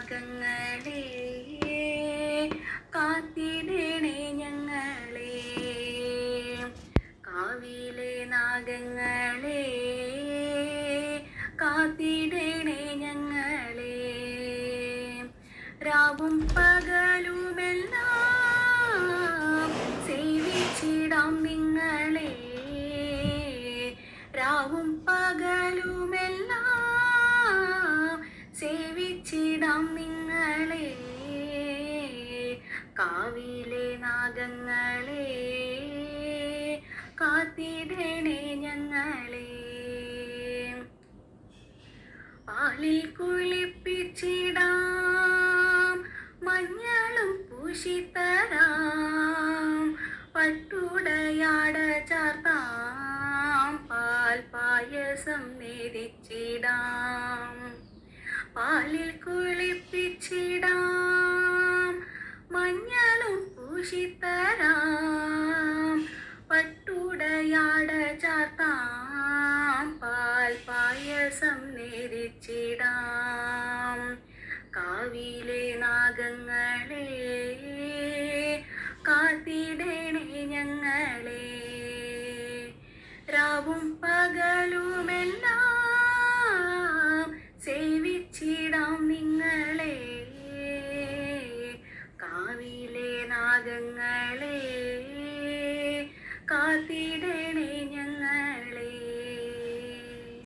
നാഗങ്ങളെ കാത്തിടണേ ഞങ്ങളെ. കാവിലെ നാഗങ്ങളെ കാത്തിടണേ ഞങ്ങളെ. രാവും പകലുമെല്ലാം സേവിച്ചിടാം നിങ്ങളെ. രാവും പകലുമെല്ലാം സേവിച്ചിടാം നിങ്ങളെ. കാവിലെ നാഗങ്ങളെ കാത്തിടണേ ഞങ്ങളെ. പാലിൽ കുളിപ്പിച്ചിടാം, മഞ്ഞളും പൂശിത്തരാം, പട്ടുടയാട ചാർത്താം, പാൽ പായസം നേദിച്ചിടാം. പാലിൽ കുളിപ്പിച്ചിടാം, മഞ്ഞളും പൂശിത്തരാം, പട്ടുടയാട ചാർത്താം, പാൽ പായസം നേദിച്ചിടാം. കാവിലെ നാഗങ്ങളെ കാത്തിടണേ ഞങ്ങളെ. രാവും